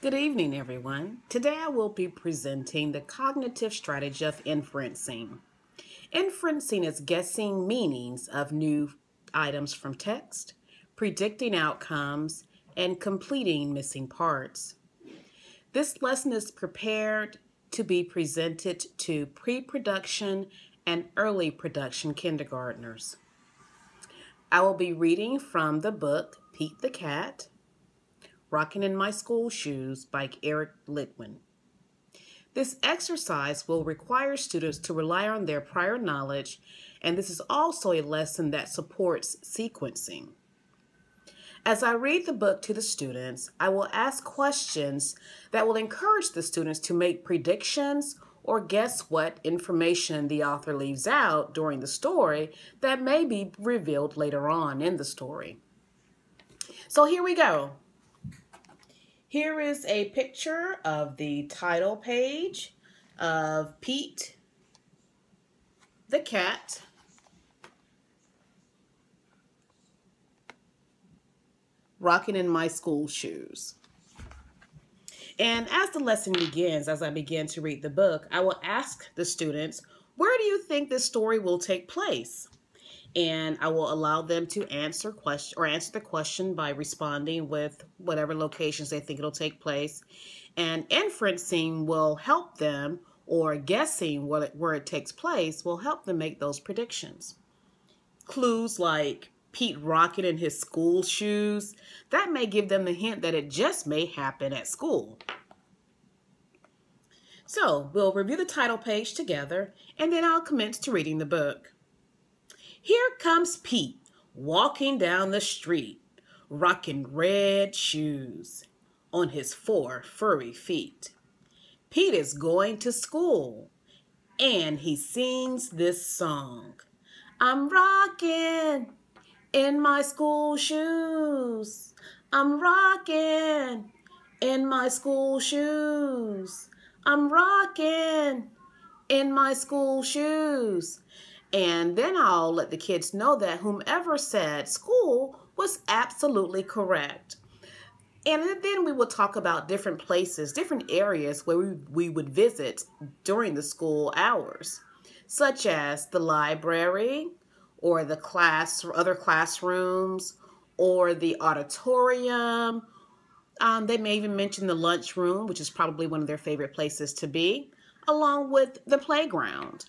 Good evening, everyone. Today I will be presenting the cognitive strategy of inferencing. Inferencing is guessing meanings of new items from text, predicting outcomes, and completing missing parts. This lesson is prepared to be presented to pre-production and early production kindergartners. I will be reading from the book Pete the Cat, Rocking in My School Shoes by Eric Litwin. This exercise will require students to rely on their prior knowledge, and this is also a lesson that supports sequencing. As I read the book to the students, I will ask questions that will encourage the students to make predictions or guess what information the author leaves out during the story that may be revealed later on in the story. So here we go. Here is a picture of the title page of Pete the Cat. Rocking in My School Shoes. And as the lesson begins, as I begin to read the book, I will ask the students, where do you think this story will take place? And I will allow them to answer the question by responding with whatever locations they think it'll take place. And inferencing will help them, or guessing where it takes place will help them make those predictions. Clues like Pete rocking in his school shoes, that may give them the hint that it just may happen at school. So we'll review the title page together, and then I'll commence to reading the book. Here comes Pete, walking down the street, rocking red shoes on his 4 furry feet. Pete is going to school, and he sings this song. I'm rocking in my school shoes. I'm rocking in my school shoes. I'm rocking in my school shoes. And then I'll let the kids know that whomever said school was absolutely correct. And then we will talk about different places, different areas where we would visit during the school hours, such as the library or the other classrooms or the auditorium. They may even mention the lunchroom, which is probably one of their favorite places to be, along with the playground.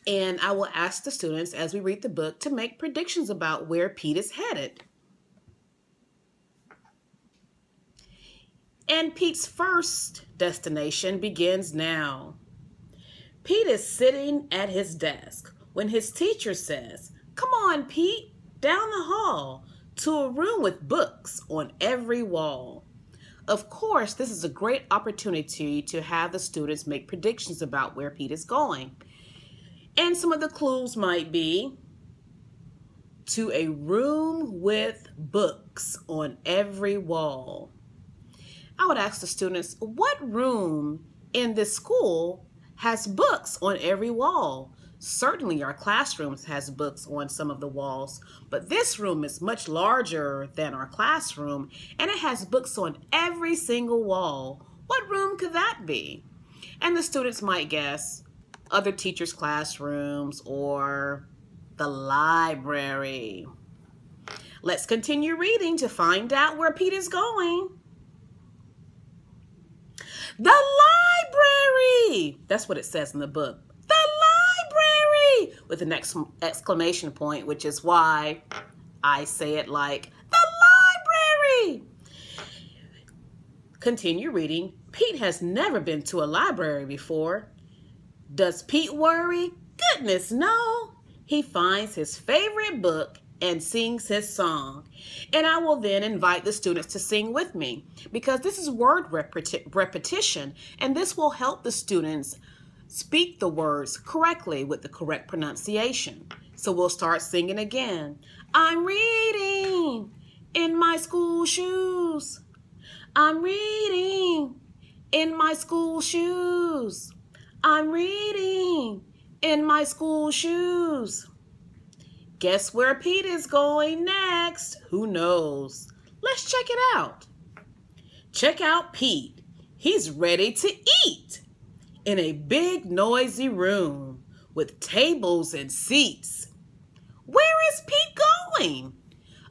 And I will ask the students as we read the book to make predictions about where Pete is headed. And Pete's first destination begins now. Pete is sitting at his desk when his teacher says, "Come on, Pete, down the hall to a room with books on every wall." Of course, this is a great opportunity to have the students make predictions about where Pete is going. And some of the clues might be to a room with books on every wall. I would ask the students, what room in this school has books on every wall? Certainly our classrooms has books on some of the walls, but this room is much larger than our classroom, and it has books on every single wall. What room could that be? And the students might guess other teachers' classrooms or the library. Let's continue reading to find out where Pete is going. The library! That's what it says in the book. The library! With an exclamation point, which is why I say it like, the library! Continue reading. Pete has never been to a library before. Does Pete worry? Goodness, no. He finds his favorite book and sings his song. And I will then invite the students to sing with me because this is word repetition, and this will help the students speak the words correctly with the correct pronunciation. So we'll start singing again. I'm reading in my school shoes. I'm reading in my school shoes. I'm reading in my school shoes. Guess where Pete is going next? Who knows? Let's check it out. Check out Pete. He's ready to eat in a big noisy room with tables and seats. Where is Pete going?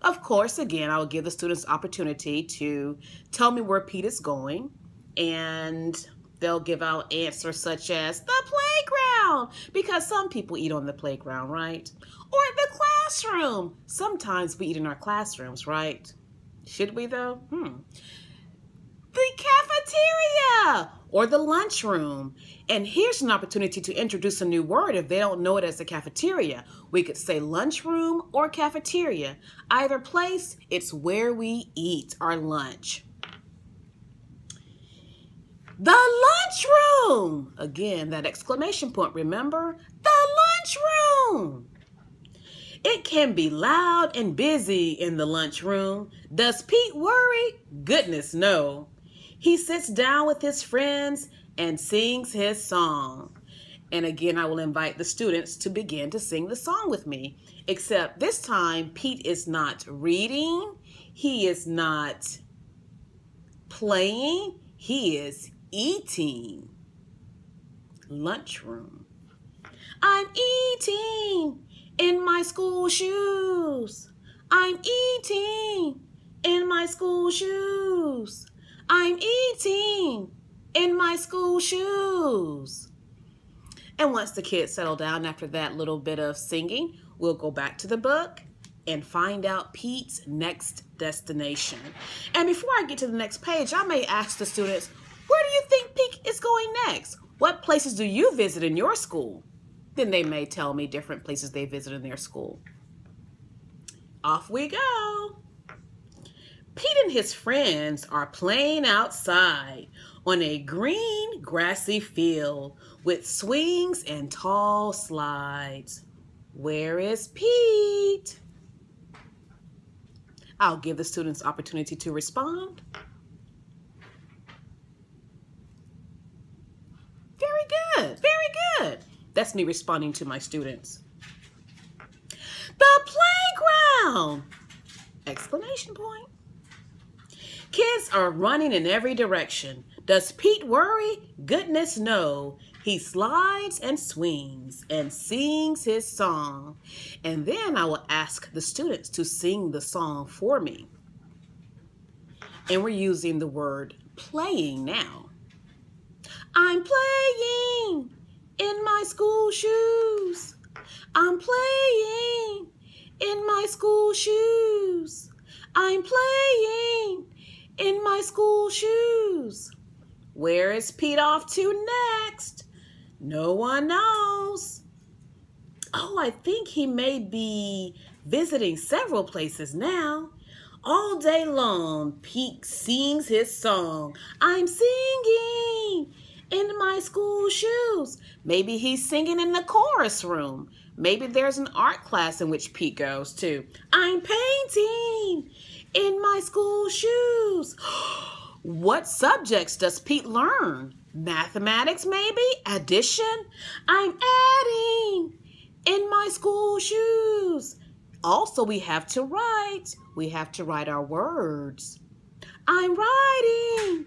Of course, again, I will give the students opportunity to tell me where Pete is going, and they'll give out answers such as the playground, because some people eat on the playground, right? Or the classroom. Sometimes we eat in our classrooms, right? Should we though? The cafeteria or the lunchroom. And here's an opportunity to introduce a new word if they don't know it as the cafeteria. We could say lunchroom or cafeteria. Either place, it's where we eat our lunch. The lunchroom. Again, that exclamation point, remember? The lunchroom. It can be loud and busy in the lunchroom. Does Pete worry? Goodness, no. He sits down with his friends and sings his song. And again, I will invite the students to begin to sing the song with me. Except this time, Pete is not reading. He is not playing. He is eating. Lunchroom. I'm eating in my school shoes. I'm eating in my school shoes. I'm eating in my school shoes. And once the kids settle down after that little bit of singing, we'll go back to the book and find out Pete's next destination. And before I get to the next page, I may ask the students, where do you think Pete is going next? What places do you visit in your school? Then they may tell me different places they visit in their school. Off we go. Pete and his friends are playing outside on a green, grassy field with swings and tall slides. Where is Pete? I'll give the students opportunity to respond. Very good, very good. That's me responding to my students. The playground! Exclamation point. Kids are running in every direction. Does Pete worry? Goodness no. He slides and swings and sings his song. And then I will ask the students to sing the song for me. And we're using the word playing now. I'm playing in my school shoes. I'm playing in my school shoes. I'm playing in my school shoes. Where is Pete off to next? No one knows. Oh, I think he may be visiting several places now. All day long, Pete sings his song. I'm singing in my school shoes. Maybe he's singing in the chorus room. Maybe there's an art class in which Pete goes to. I'm painting in my school shoes. What subjects does Pete learn? Mathematics, maybe? Addition? I'm adding in my school shoes. Also, we have to write. We have to write our words. I'm writing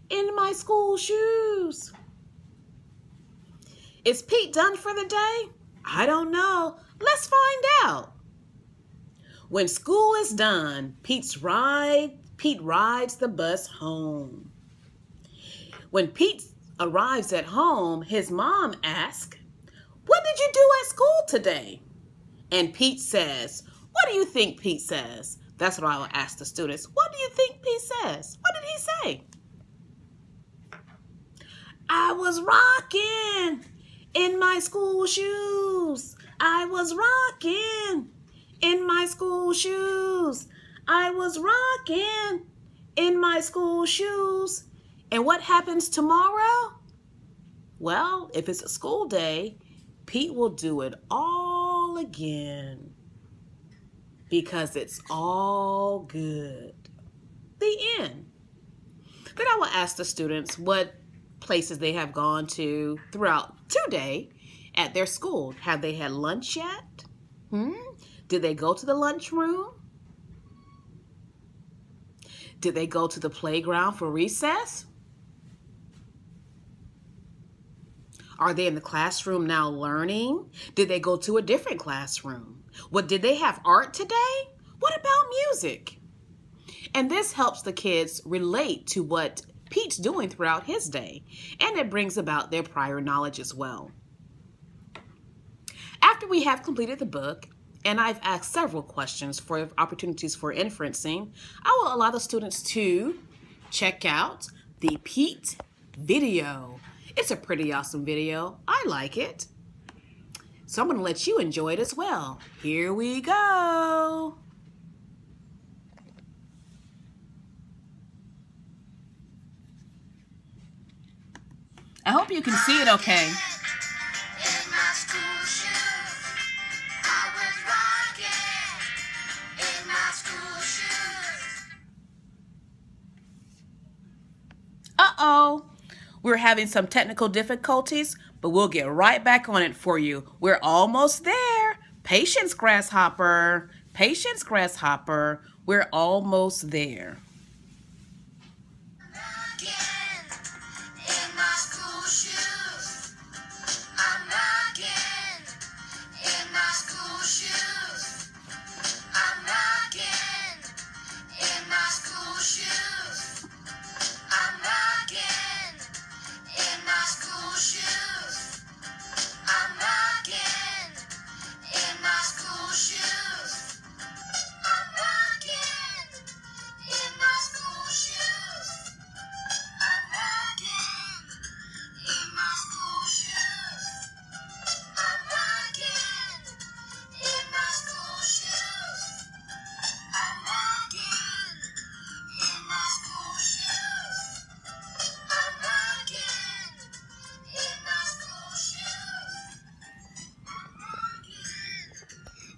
in my school shoes. Is Pete done for the day? I don't know. Let's find out. When school is done, Pete rides the bus home. When Pete arrives at home, his mom asks, "What did you do at school today?" And Pete says, what do you think Pete says? That's what I will ask the students. What do you think Pete says? What did he say? I was rocking in my school shoes. I was rocking in my school shoes. I was rocking in my school shoes. And what happens tomorrow? Well, if it's a school day, Pete will do it all again because it's all good. The end. Then I will ask the students what places they have gone to throughout today at their school. Have they had lunch yet? Did they go to the lunchroom? Did they go to the playground for recess? Are they in the classroom now learning? Did they go to a different classroom? Did they have art today? What about music? And this helps the kids relate to what Pete's doing throughout his day, and it brings about their prior knowledge as well. After we have completed the book, and I've asked several questions for opportunities for inferencing, I will allow the students to check out the Pete video. It's a pretty awesome video. I like it. So I'm going to let you enjoy it as well. Here we go. I hope you can see it okay. Uh-oh. We're having some technical difficulties, but we'll get right back on it for you. We're almost there. Patience, grasshopper. Patience, grasshopper. We're almost there.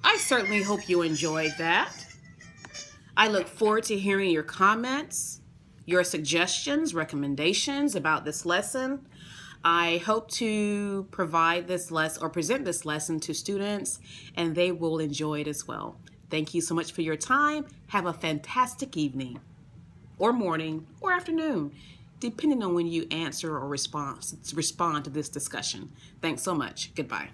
I certainly hope you enjoyed that. I look forward to hearing your comments, your suggestions, recommendations about this lesson. I hope to provide this lesson or present this lesson to students, and they will enjoy it as well. Thank you so much for your time. Have a fantastic evening or morning or afternoon, depending on when you answer or respond to this discussion. Thanks so much. Goodbye.